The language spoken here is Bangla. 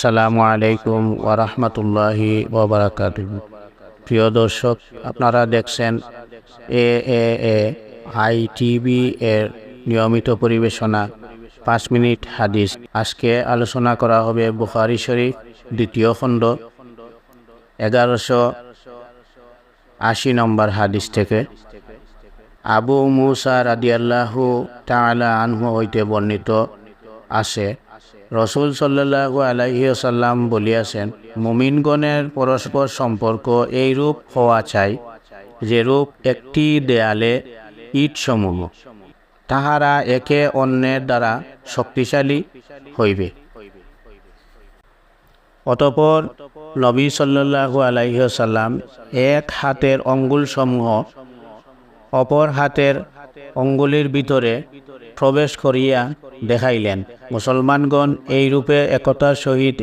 আসসালামু আলাইকুম ওয়া রাহমাতুল্লাহি ওয়া বারাকাতুহু। প্রিয় দর্শক, আপনারা দেখছেন এ আইটিভি এর নিয়মিত পরিবেশনা 5 মিনিট হাদিস। আজকে আলোচনা করা হবে বুখারী শরীফ দ্বিতীয় খণ্ড 1180 নম্বর হাদিস থেকে। আবু মুসা রাদিয়াল্লাহু তাআলা আনহু হইতে বর্ণিত আছে, রসুল সাল্লাল্লাহু আলাইহি ওয়াসাল্লাম বলিয়াছেন, মুমিনগণের পরস্পর সম্পর্ক এইরূপ হওয়া চাই যেরূপ একটি দেয়ালে ইটসমূহ, তাহারা একে অন্যের দ্বারা শক্তিশালী হইবে। অতঃপর নবী সাল্লাল্লাহু আলাইহি ওয়াসাল্লাম এক হাতের আঙ্গুলসমূহ অপর হাতের আঙ্গুলের ভিতরে প্রবেশ করিয়া দেখাইলেন, মুসলমানগণ এইরূপে একতার সহিত